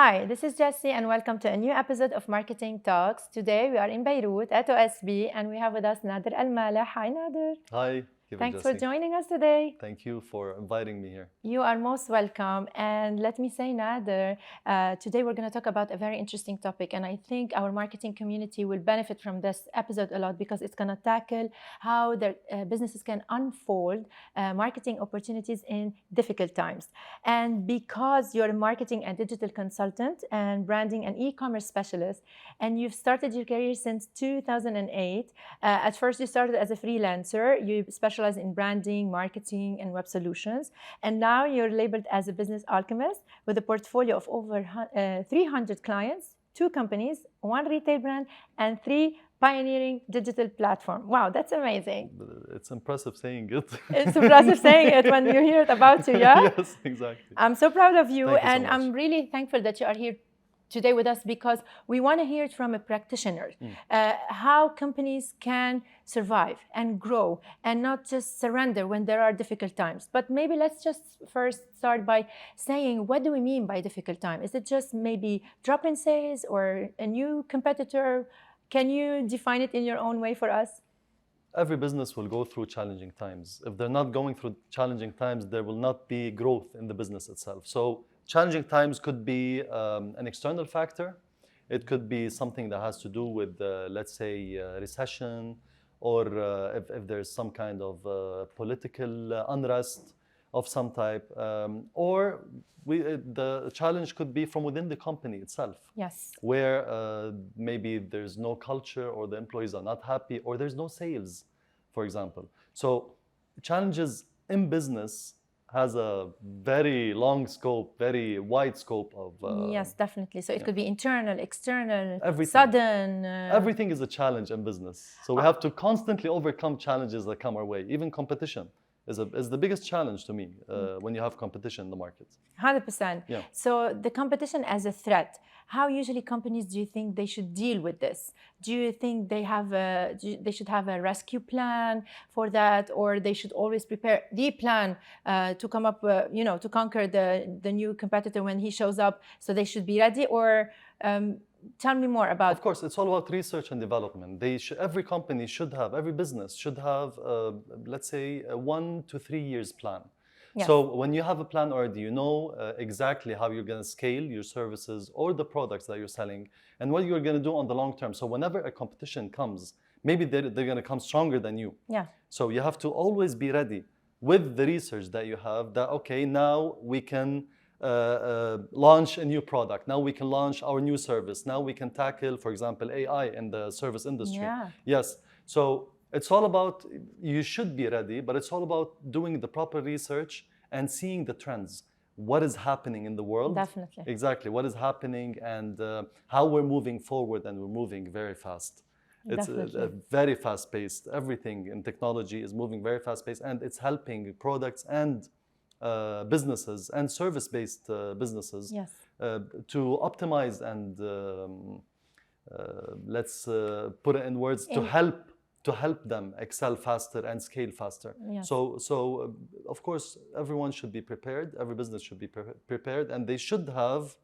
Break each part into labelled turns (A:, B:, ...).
A: Hi, this is Jessie and welcome to a new episode of Marketing Talks. Today we are in Beirut at OSB and we have with us Nader Al-Maleh. Hi Nader.
B: Hi,
A: Thanks for joining us today.
B: Thank you for inviting me here.
A: You are most welcome. And let me say, Nader, today we're going to talk about a very interesting topic. And I think our marketing community will benefit from this episode a lot because it's going to tackle how their businesses can unfold marketing opportunities in difficult times. And because you're a marketing and digital consultant and branding and e-commerce specialist, and you've started your career since 2008, at first you started as a freelancer. You specialize in branding, marketing, and web solutions. And now you're labeled as a business alchemist with a portfolio of over 300 clients, 2 companies, 1 retail brand, and 3 pioneering digital platforms. Wow, that's amazing.
B: It's impressive saying it.
A: It's impressive saying it when you hear it about you, yeah?
B: Yes, exactly.
A: I'm so proud of you,
B: Thank you
A: and
B: so much.
A: I'm really thankful that you are here today with us because we want to hear it from a practitioner, how companies can survive and grow and not just surrender when there are difficult times. But maybe let's just first start by saying, what do we mean by difficult time? Is it just maybe drop in sales or a new competitor? Can you define it in your own way for us?
B: Every business will go through challenging times. If they're not going through challenging times, there will not be growth in the business itself. So challenging times could be an external factor. It could be something that has to do with, let's say, recession, or if there's some kind of political unrest of some type. Or the challenge could be from within the company itself.
A: Yes.
B: Where maybe there's no culture, or the employees are not happy, or there's no sales, for example. So challenges in business has a very long scope, very wide scope of...
A: yes, definitely. So it could be internal, external,
B: everything.
A: sudden.
B: Everything is a challenge in business. So we have to constantly overcome challenges that come our way. Even competition is the biggest challenge to me when you have competition in the market.
A: 100%.
B: Yeah.
A: So the competition as a threat, how usually companies do you think they should deal with this? Do you think they should have a rescue plan for that, or they should always prepare the plan to come up, to conquer the new competitor when he shows up? So they should be ready, or tell me more about.
B: Of course, it's all about research and development. Every company should have, every business should have, let's say, a 1 to 3 years plan.
A: Yes.
B: So when you have a plan already, you know exactly how you're going to scale your services or the products that you're selling, and what you're going to do on the long term. So whenever a competition comes, maybe they're going to come stronger than you.
A: Yeah.
B: So you have to always be ready with the research that you have, that, okay, now we can launch a new product. Now we can launch our new service. Now we can tackle, for example, AI in the service industry.
A: Yeah.
B: Yes. So it's all about, you should be ready, but it's all about doing the proper research and seeing the trends. What is happening in the world?
A: Definitely.
B: Exactly. What is happening, and how we're moving forward, and we're moving very fast. It's a very fast-paced. Everything in technology is moving very fast-paced, and it's helping products and businesses and service-based businesses,
A: yes,
B: to optimize and let's put it in words, to help them excel faster and scale faster.
A: Yes.
B: So of course, everyone should be prepared. Every business should be prepared, and they should have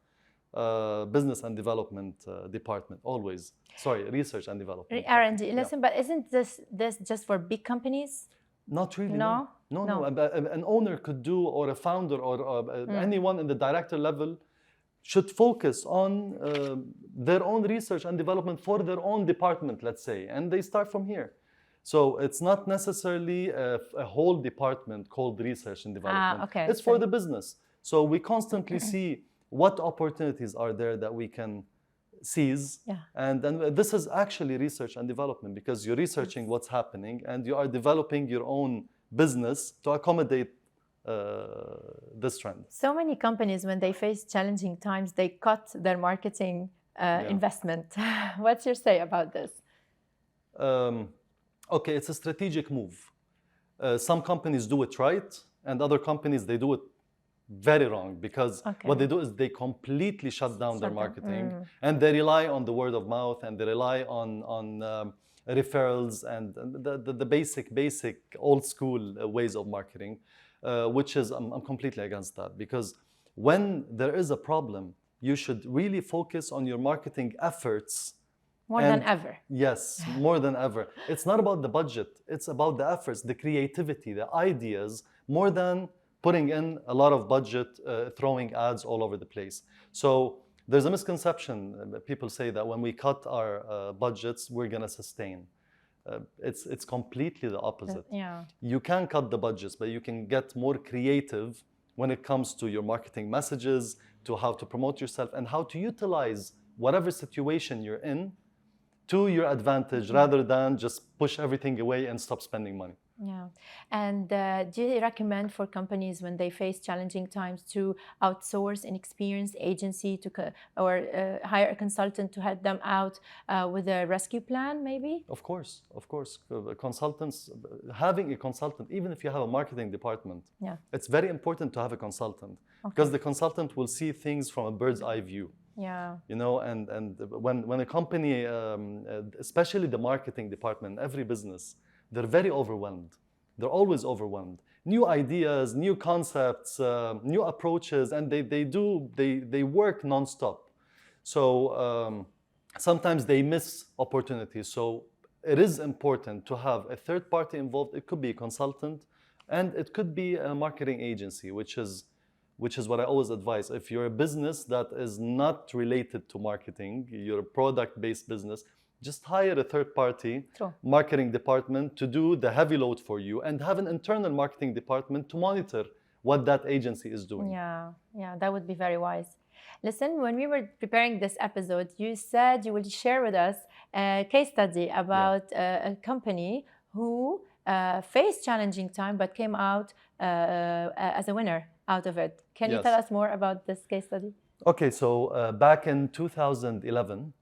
B: business and development department always. Sorry, research and development.
A: R&D. Listen, but isn't this just for big companies?
B: Not really.
A: No.
B: No. An owner could do, or a founder, or anyone in the director level should focus on their own research and development for their own department, let's say, and they start from here. So it's not necessarily a whole department called research and development.
A: Okay.
B: It's for the business. So we constantly see what opportunities are there that we can seize.
A: Yeah.
B: And then this is actually research and development, because you're researching what's happening and you are developing your own business to accommodate this trend.
A: So many companies, when they face challenging times, they cut their marketing investment. What's your say about this?
B: Okay, it's a strategic move. Some companies do it right, and other companies, they do it very wrong, because what they do is they completely shut down their marketing, and they rely on the word of mouth, and they rely on referrals and the basic old school ways of marketing, which is, I'm completely against that, because when there is a problem, you should really focus on your marketing efforts.
A: More than
B: And
A: ever.
B: Yes, more than ever. It's not about the budget, it's about the efforts, the creativity, the ideas, more than putting in a lot of budget, throwing ads all over the place. So there's a misconception. People say that when we cut our budgets, we're going to sustain. It's completely the opposite.
A: Yeah.
B: You can cut the budgets, but you can get more creative when it comes to your marketing messages, to how to promote yourself, and how to utilize whatever situation you're in to your advantage, rather than just push everything away and stop spending money.
A: Yeah. And do you recommend for companies when they face challenging times to outsource an experienced agency or hire a consultant to help them out with a rescue plan, maybe?
B: Of course. Consultants, having a consultant, even if you have a marketing department, it's very important to have a consultant, because the consultant will see things from a bird's eye view.
A: Yeah.
B: You know, and when a company, especially the marketing department, every business, they're very overwhelmed. They're always overwhelmed. New ideas, new concepts, new approaches, and they work nonstop. So sometimes they miss opportunities. So it is important to have a third party involved. It could be a consultant, and it could be a marketing agency, which is what I always advise. If you're a business that is not related to marketing, you're a product-based business, just hire a third-party marketing department to do the heavy load for you, and have an internal marketing department to monitor what that agency is doing.
A: Yeah, that would be very wise. Listen, when we were preparing this episode, you said you will share with us a case study about a company who faced challenging time but came out as a winner out of it. Can you tell us more about this case study?
B: Okay, so back in 2011,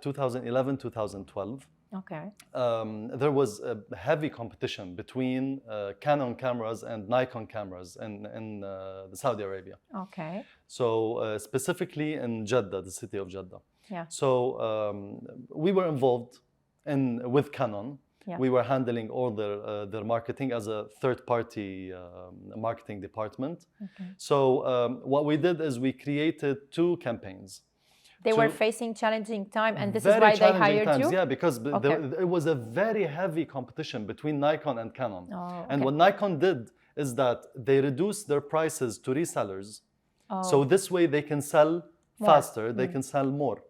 B: 2012, there was a heavy competition between Canon cameras and Nikon cameras in Saudi Arabia.
A: Okay.
B: So specifically in Jeddah, the city of Jeddah.
A: Yeah.
B: So we were involved with Canon.
A: Yeah.
B: We were handling all their marketing as a third-party marketing department.
A: Okay.
B: So what we did is we created two campaigns.
A: They were facing challenging time, and this is why they hired you?
B: Yeah, because it was a very heavy competition between Nikon and Canon. And what Nikon did is that they reduced their prices to resellers. So this way they can sell faster, they can sell more.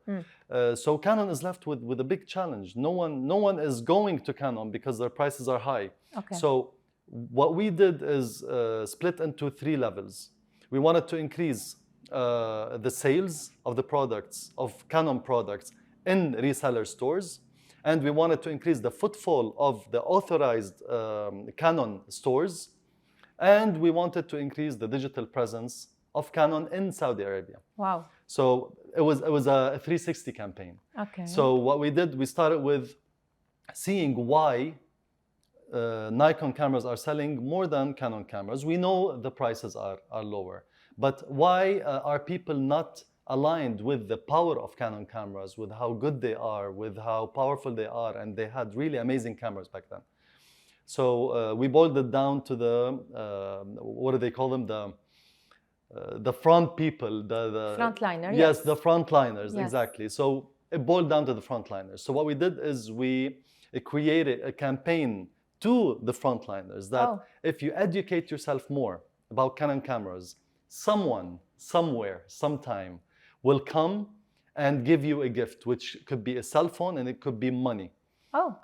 B: So Canon is left with a big challenge. No one is going to Canon because their prices are high.
A: Okay.
B: So what we did is split into three levels. We wanted to increase the sales of the products, of Canon products, in reseller stores, and we wanted to increase the footfall of the authorized Canon stores, and we wanted to increase the digital presence of Canon in Saudi Arabia.
A: Wow.
B: So it was a 360 campaign.
A: Okay.
B: So what we did, we started with seeing why Nikon cameras are selling more than Canon cameras. We know the prices are lower, but why are people not aligned with the power of Canon cameras, with how good they are, with how powerful they are, and they had really amazing cameras back then. So we boiled it down to the, what do they call them? The front people, the
A: frontliners.
B: Yes, the frontliners, exactly. So it boiled down to the frontliners. So what we did is we created a campaign to the frontliners that if you educate yourself more about Canon cameras, someone, somewhere, sometime will come and give you a gift, which could be a cell phone and it could be money.
A: Oh.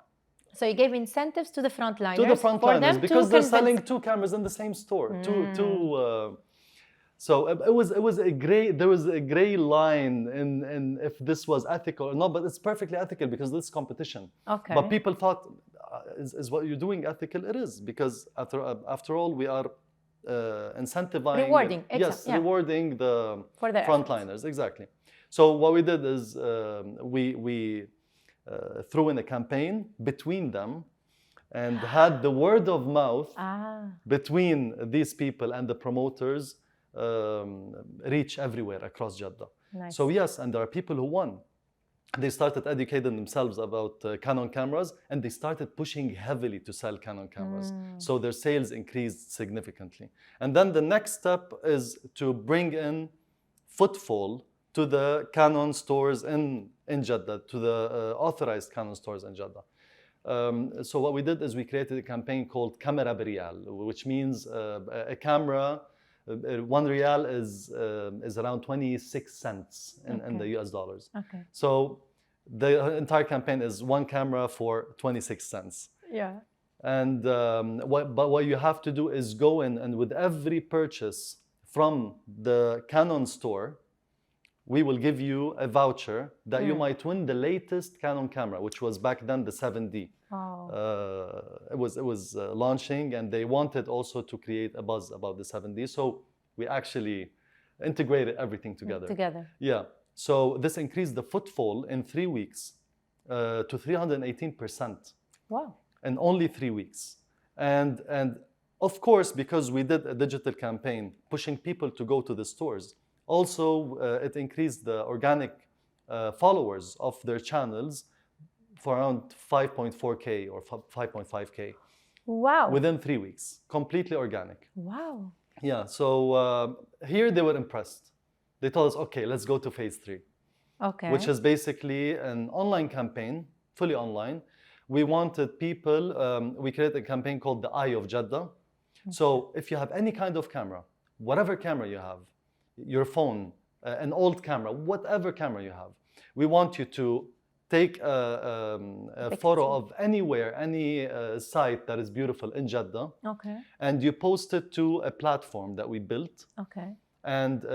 A: So you gave incentives to the frontliners.
B: To the frontliners, because they're selling two cameras in the same store. So it was a gray. There was a gray line in if this was ethical or not, but it's perfectly ethical because this is competition.
A: Okay.
B: But people thought, is what you're doing ethical? It is, because after all, we are incentivizing,
A: rewarding.
B: Rewarding the frontliners. Exactly. So what we did is we threw in a campaign between them, and had the word of mouth between these people and the promoters reach everywhere across Jeddah.
A: Nice.
B: So yes, and there are people who won. They started educating themselves about Canon cameras, and they started pushing heavily to sell Canon cameras. So their sales increased significantly. And then the next step is to bring in footfall to the Canon stores in Jeddah, to the authorized Canon stores in Jeddah. So what we did is we created a campaign called Camera Biriyal, which means a camera. 1 riyal is around 26 cents in the US dollars.
A: Okay.
B: So the entire campaign is one camera for 26 cents.
A: Yeah.
B: And what you have to do is go in, and with every purchase from the Canon store, we will give you a voucher that you might win the latest Canon camera, which was back then the 7D.
A: Oh.
B: It was launching, and they wanted also to create a buzz about the 7D. So we actually integrated everything together. Yeah. So this increased the footfall in 3 weeks to 318%.
A: Wow.
B: In only 3 weeks. And of course, because we did a digital campaign pushing people to go to the stores, also it increased the organic followers of their channels for around 5.4K or 5.5K.
A: Wow.
B: Within 3 weeks, completely organic.
A: Wow.
B: Yeah, so here they were impressed. They told us, okay, let's go to phase 3.
A: Okay.
B: Which is basically an online campaign, fully online. We wanted people, we created a campaign called the Eye of Jeddah. Okay. So if you have any kind of camera, whatever camera you have, your phone, an old camera, whatever camera you have, we want you to take a photo of anywhere, any site that is beautiful in Jeddah.
A: Okay.
B: And you post it to a platform that we built.
A: Okay.
B: And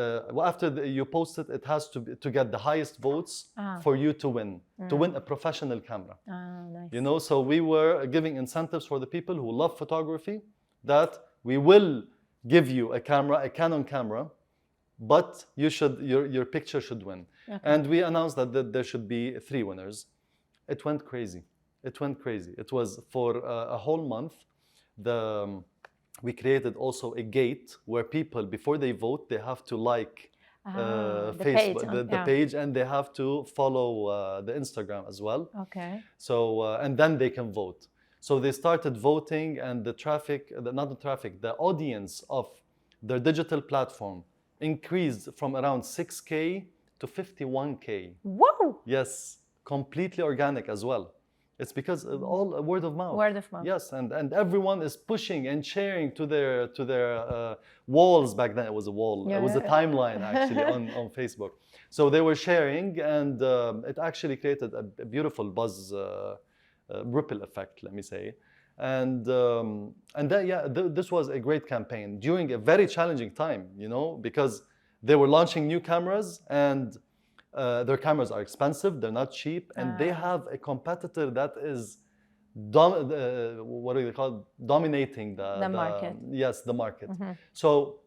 B: after you post it, it has to get the highest votes for you to win a professional camera.
A: Nice.
B: You know, so we were giving incentives for the people who love photography, that we will give you a camera, a Canon camera, but your picture should win. Okay. And we announced that there should be 3 winners. It went crazy. It went crazy. It was for a whole month. We created also a gate where people, before they vote, they have to like Facebook, the page, and they have to follow the Instagram as well.
A: Okay.
B: So and then they can vote. So they started voting, and the audience of their digital platform increased from around 6K to 51K.
A: Whoa!
B: Yes, completely organic as well. It's because all word of mouth.
A: Word of mouth.
B: Yes, and everyone is pushing and sharing to their walls. Back then it was a wall. Yeah. It was a timeline actually on Facebook. So they were sharing, and it actually created a beautiful buzz, ripple effect, let me say. And this was a great campaign during a very challenging time, you know, because they were launching new cameras, and their cameras are expensive, they're not cheap, and they have a competitor that is dominating the
A: market.
B: Yes, the market. Mm-hmm. So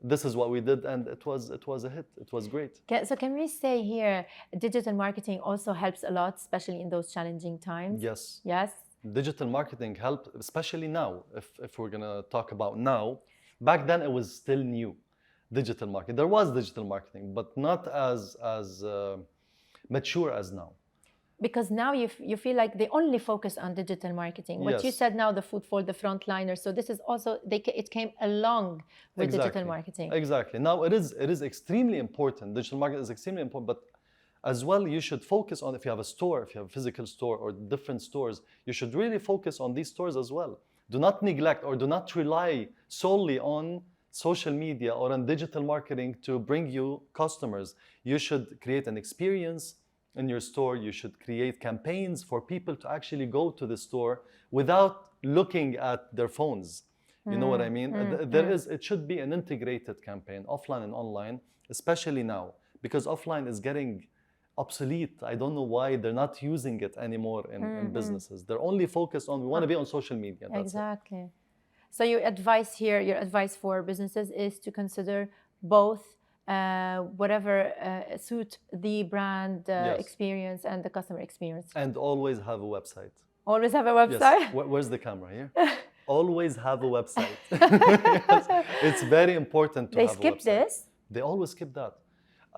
B: this is what we did, and it was a hit. It was great.
A: So can we say here, digital marketing also helps a lot, especially in those challenging times?
B: Yes.
A: Yes.
B: Digital marketing helped, especially now. If we're gonna talk about now, back then it was still new. Digital marketing. There was digital marketing, but not as mature as now.
A: Because now you feel like they only focus on digital marketing. What you said now, the footfall, the frontliners. So this is also it came along with digital marketing.
B: Exactly. Now it is extremely important. Digital marketing is extremely important, but as well you should focus on, if you have a store, if you have a physical store or different stores, you should really focus on these stores as well. Do not neglect or do not rely solely on social media or on digital marketing to bring you customers. You should create an experience in your store. You should create campaigns for people to actually go to the store without looking at their phones. You know what I mean? It should be an integrated campaign, offline and online, especially now, because offline is getting obsolete. I don't know why they're not using it anymore in businesses. They're only focused on, we want to be on social media. That's
A: exactly.
B: It.
A: So your advice for businesses is to consider both, whatever suit the brand experience and the customer experience.
B: And always have a website.
A: Always have a website?
B: Yes. Where's the camera here? Always have a website. Yes. It's very important to have a website. They skip this? They always skip that.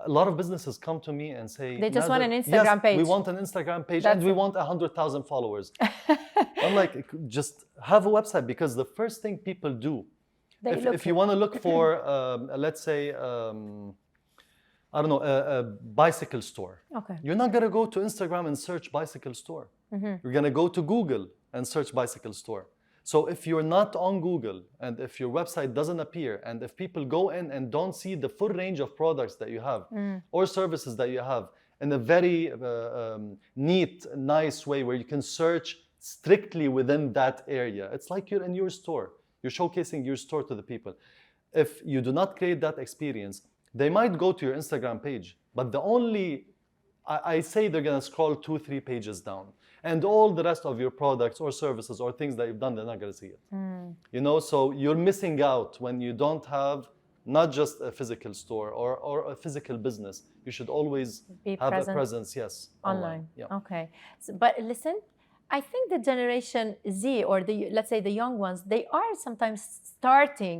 B: A lot of businesses come to me and say,
A: they just want an Instagram page.
B: We want an Instagram page and we want 100,000 followers. I'm like, just have a website, because the first thing people do, if you want to look for, let's say, I don't know, a bicycle store.
A: Okay.
B: You're not gonna go to Instagram and search bicycle store. You're gonna go to Google and search bicycle store. So if you're not on Google and if your website doesn't appear and if people go in and don't see the full range of products that you have or services that you have in a very neat, nice way where you can search strictly within that area, it's like you're in your store. You're showcasing your store to the people. If you do not create that experience, they might go to your Instagram page, but I say they're gonna scroll 2-3 pages down. And all the rest of your products or services or things that you've done, they're not gonna see it. You know, so you're missing out when you don't have not just a physical store or a physical business. You should always have a presence, yes.
A: Online.
B: Yeah.
A: Okay. So, but listen, I think the Generation Z or let's say the young ones, they are sometimes starting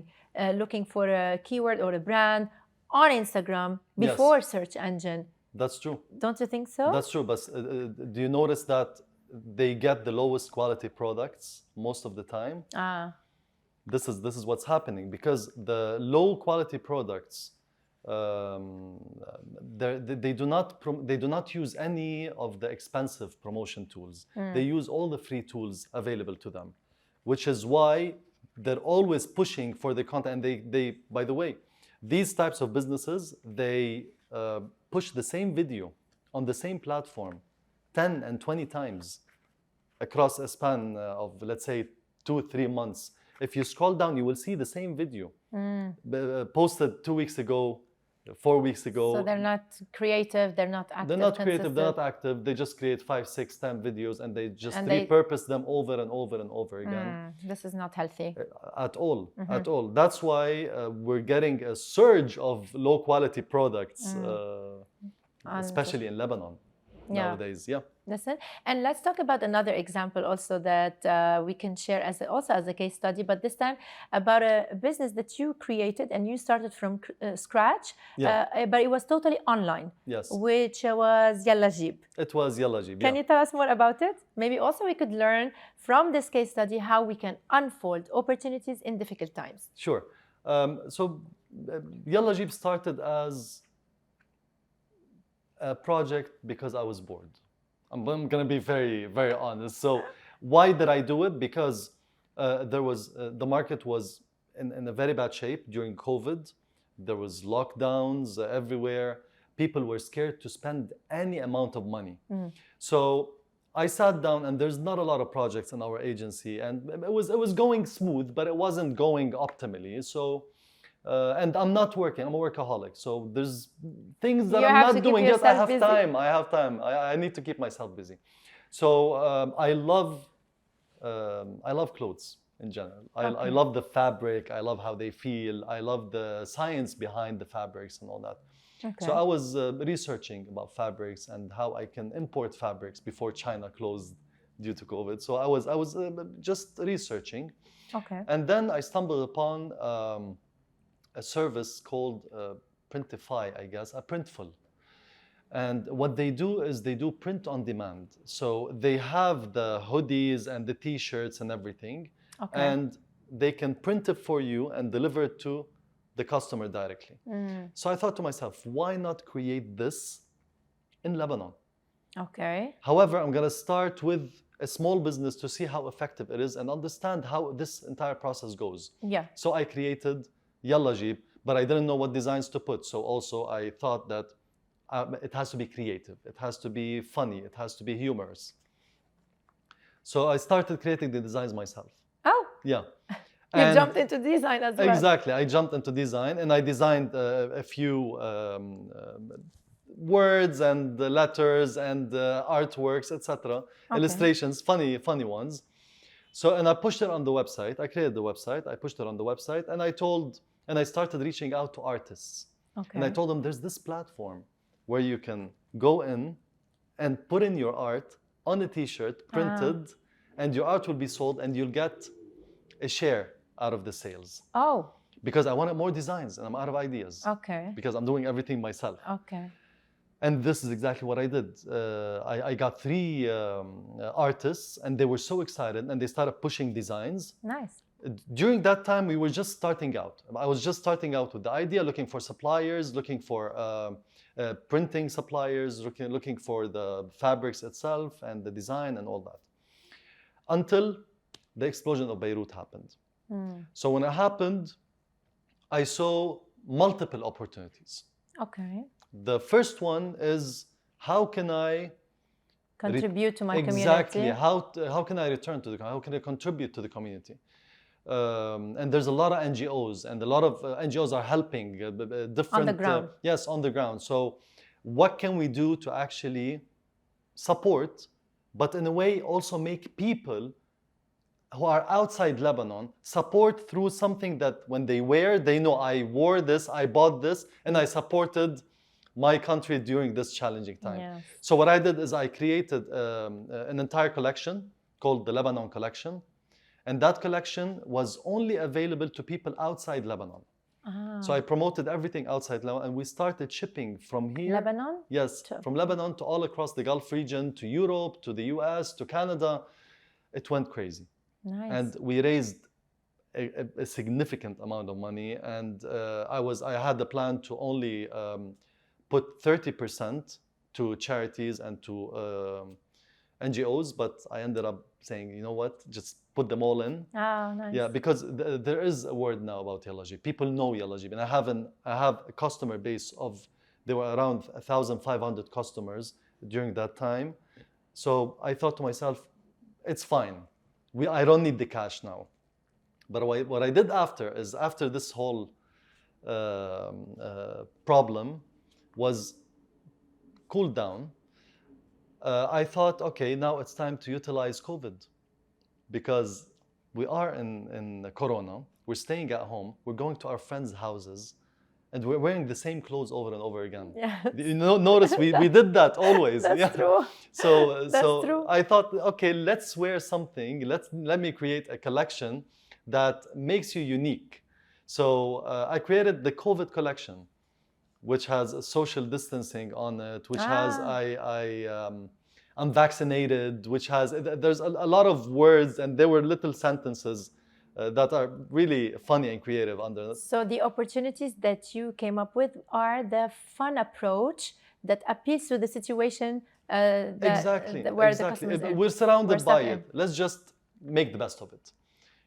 A: looking for a keyword or a brand on Instagram before search engine.
B: That's true.
A: Don't you think so?
B: That's true, but do you notice that they get the lowest quality products most of the time? This is what's happening because the low quality products, they do not use any of the expensive promotion tools. They use all the free tools available to them, which is why they're always pushing for the content. And they by the way, these types of businesses, they push the same video on the same platform 10 and 20 times across a span of, let's say, 2-3 months. If you scroll down, you will see the same video posted 2 weeks ago, 4 weeks ago.
A: So they're not creative, they're not active.
B: They're not creative, they're not active. They just create 5, 6, 10 videos and they just repurpose them over and over and over again.
A: This is not healthy.
B: At all, at all. That's why we're getting a surge of low quality products, especially in Lebanon nowadays. Yeah.
A: Listen, and let's talk about another example also that we can share as a case study, but this time about a business that you created and you started from scratch, but it was totally online.
B: Yes.
A: Which was YallahJeeb.
B: It was YallahJeeb.
A: Can you tell us more about it? Maybe also we could learn from this case study how we can unfold opportunities in difficult times.
B: Sure. So YallahJeeb started as a project because I was bored. I'm going to be very, very honest. So why did I do it? Because the market was in a very bad shape during COVID. There was lockdowns everywhere. People were scared to spend any amount of money. So I sat down, and there's not a lot of projects in our agency, and it was going smooth, but it wasn't going optimally. So. And I'm not working. I'm a workaholic. So there's things that I'm not doing. Yes, I have time. I have time. I need to keep myself busy. So I love clothes in general. I love the fabric. I love how they feel. I love the science behind the fabrics and all that. Okay. So I was researching about fabrics and how I can import fabrics before China closed due to COVID. So I was just researching.
A: Okay.
B: And then I stumbled upon a service called Printify, I guess, a Printful. And what they do is they do print on demand. So they have the hoodies and the t-shirts and everything, and they can print it for you and deliver it to the customer directly. So I thought to myself, why not create this in Lebanon?
A: Okay.
B: However, I'm gonna start with a small business to see how effective it is and understand how this entire process goes.
A: Yeah.
B: So I created YallahJeeb, but I didn't know what designs to put. So also I thought that it has to be creative, it has to be funny, it has to be humorous. So I started creating the designs myself.
A: Oh.
B: Yeah.
A: You jumped into design as well.
B: Exactly. I jumped into design and I designed a few words and letters and artworks, etc. Illustrations, funny ones. So, and I pushed it on the website. I created the website. I pushed it on the website, and I started reaching out to artists. Okay. And I told them there's this platform where you can go in and put in your art on a t-shirt, printed, and your art will be sold, and you'll get a share out of the sales.
A: Oh.
B: Because I wanted more designs, and I'm out of ideas.
A: Okay.
B: Because I'm doing everything myself.
A: Okay.
B: And this is exactly what I did. I got 3 artists, and they were so excited, and they started pushing designs.
A: Nice.
B: During that time, we were just starting out. I was just starting out with the idea, looking for suppliers, looking for printing suppliers, looking for the fabrics itself and the design and all that. Until the explosion of Beirut happened. So when it happened, I saw multiple opportunities.
A: Okay.
B: The first one is, how can I
A: Contribute to my community.
B: exactly, how can I return to the, how can I contribute to the community? And there's a lot of NGOs, and a lot of NGOs are helping different...
A: On the ground.
B: Yes, on the ground. So what can we do to actually support, but in a way also make people who are outside Lebanon support through something that when they wear, they know I wore this, I bought this, and I supported my country during this challenging time.
A: Yes.
B: So what I did is I created an entire collection called the Lebanon Collection. And that collection was only available to people outside Lebanon. So I promoted everything outside Lebanon, and we started shipping from here.
A: Lebanon?
B: Yes, from Lebanon to all across the Gulf region, to Europe, to the US, to Canada. It went crazy.
A: Nice.
B: And we raised a significant amount of money. And I had the plan to only put 30% to charities and to NGOs, but I ended up saying, you know what, just put them all in.
A: Oh, nice.
B: Yeah, because there is a word now about YallahJeeb. People know YallahJeeb, and I have a customer base of, there were around 1,500 customers during that time. So I thought to myself, it's fine. I don't need the cash now. But what I did after is, after this whole problem was cooled down, I thought, okay, now it's time to utilize COVID, because we are in Corona, we're staying at home, we're going to our friends' houses, and we're wearing the same clothes over and over again.
A: Yes.
B: You know, notice we did that always.
A: That's true.
B: So
A: True.
B: I thought, okay, let's wear something. Let me create a collection that makes you unique. So I created the COVID collection, which has social distancing on it, which has I'm vaccinated, which has, there's a lot of words, and there were little sentences that are really funny and creative under it.
A: So the opportunities that you came up with are the fun approach that appeals to the situation
B: Exactly.
A: where the customers are.
B: We're surrounded by
A: stuck in.
B: it. Let's just make the best of it.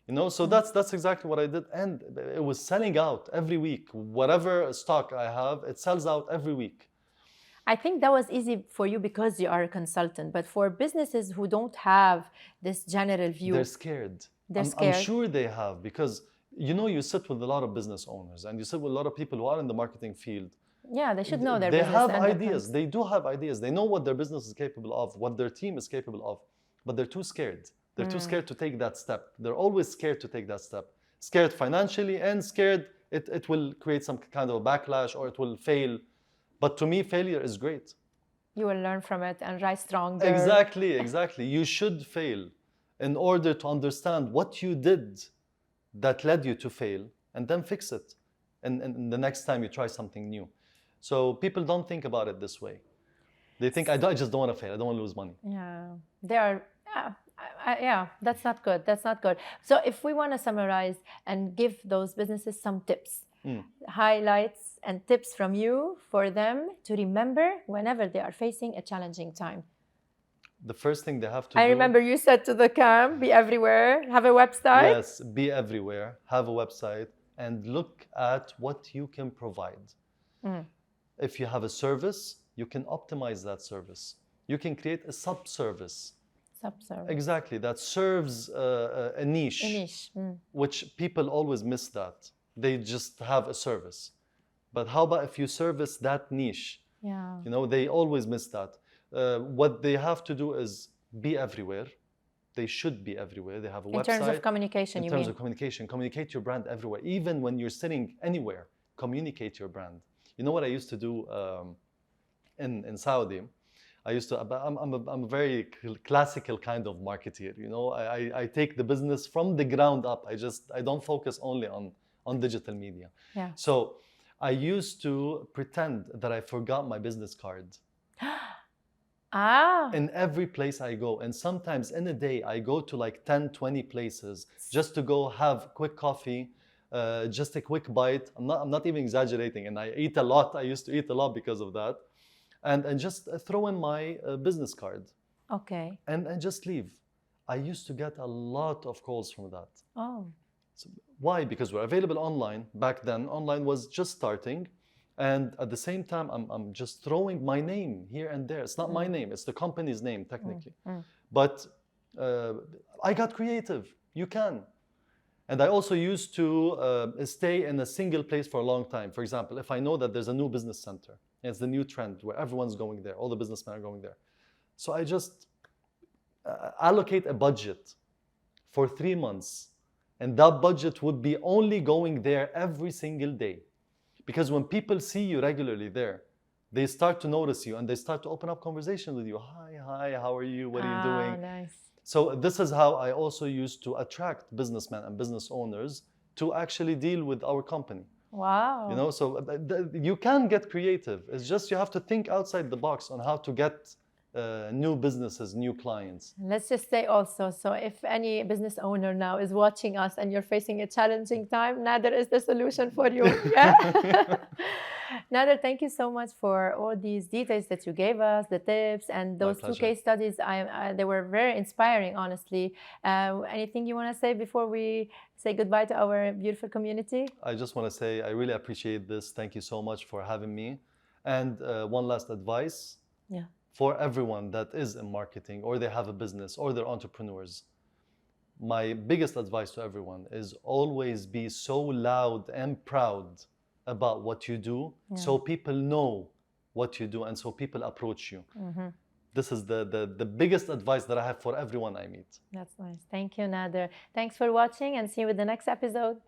B: You know, so that's exactly what I did, and it was selling out every week. Whatever stock I have, it sells out every week.
A: I think that was easy for you because you are a consultant, but for businesses who don't have this general view,
B: they're scared.
A: They're scared.
B: I'm sure they have, because you know, you sit with a lot of business owners, and you sit with a lot of people who are in the marketing field.
A: Yeah, they should know their
B: They
A: business.
B: have
A: and their
B: ideas.
A: plans.
B: They do have ideas. They know what their business is capable of, what their team is capable of, but they're too scared. They're too scared to take that step. They're always scared to take that step. Scared financially, and scared it will create some kind of a backlash, or it will fail. But to me, failure is great.
A: You will learn from it and rise stronger.
B: Exactly. You should fail in order to understand what you did that led you to fail, and then fix it. And the next time you try something new. So people don't think about it this way. They think, I just don't want to fail. I don't want to lose money.
A: Yeah, they are. Yeah, that's not good. That's not good. So if we want to summarize and give those businesses some tips, highlights and tips from you for them to remember whenever they are facing a challenging time.
B: The first thing they have to
A: I
B: do...
A: remember you said to the camp, be everywhere, have a website.
B: Yes, be everywhere, have a website, and look at what you can provide. If you have a service, you can optimize that service. You can create a sub-service.
A: Sub-service.
B: Exactly, that serves a niche.
A: A niche.
B: Which people always miss that. They just have a service. But how about if you service that niche?
A: Yeah.
B: You know, they always miss that. What they have to do is be everywhere. They should be everywhere. They have a website.
A: In terms of communication, you mean?
B: In terms of communication, communicate your brand everywhere. Even when you're sitting anywhere, communicate your brand. You know what I used to do in Saudi? I'm a very classical kind of marketeer. You know, I take the business from the ground up. I don't focus only on digital media.
A: Yeah.
B: So I used to pretend that I forgot my business card. In every place I go. And sometimes in a day, I go to like 10, 20 places just to go have quick coffee, just a quick bite. I'm not even exaggerating, and I eat a lot. I used to eat a lot because of that, and just throw in my business card
A: Okay.
B: and just leave. I used to get a lot of calls from that.
A: Oh.
B: So why? Because we're available online. Back then, online was just starting. And at the same time, I'm just throwing my name here and there. It's not my name, it's the company's name, technically. But I got creative. You can. And I also used to stay in a single place for a long time. For example, if I know that there's a new business center, and it's the new trend where everyone's going there, all the businessmen are going there. So I just allocate a budget for 3 months. And that budget would be only going there every single day. Because when people see you regularly there, they start to notice you and they start to open up conversation with you. Hi, how are you? What are you doing?
A: Nice.
B: So this is how I also used to attract businessmen and business owners to actually deal with our company.
A: Wow.
B: You know, so you can get creative. It's just you have to think outside the box on how to get new businesses, new clients.
A: Let's just say also, so if any business owner now is watching us and you're facing a challenging time, Nader is the solution for you. Yeah. Nader, thank you so much for all these details that you gave us, the tips, and those two case studies. They were very inspiring, honestly. Anything you want to say before we say goodbye to our beautiful community?
B: I just want to say I really appreciate this. Thank you so much for having me. And one last advice.
A: Yeah.
B: For everyone that is in marketing or they have a business or they're entrepreneurs, my biggest advice to everyone is always be so loud and proud about what you do, so people know what you do and so people approach you. This is the biggest advice that I have for everyone I meet.
A: That's nice. Thank you, Nader. Thanks for watching and see you with the next episode.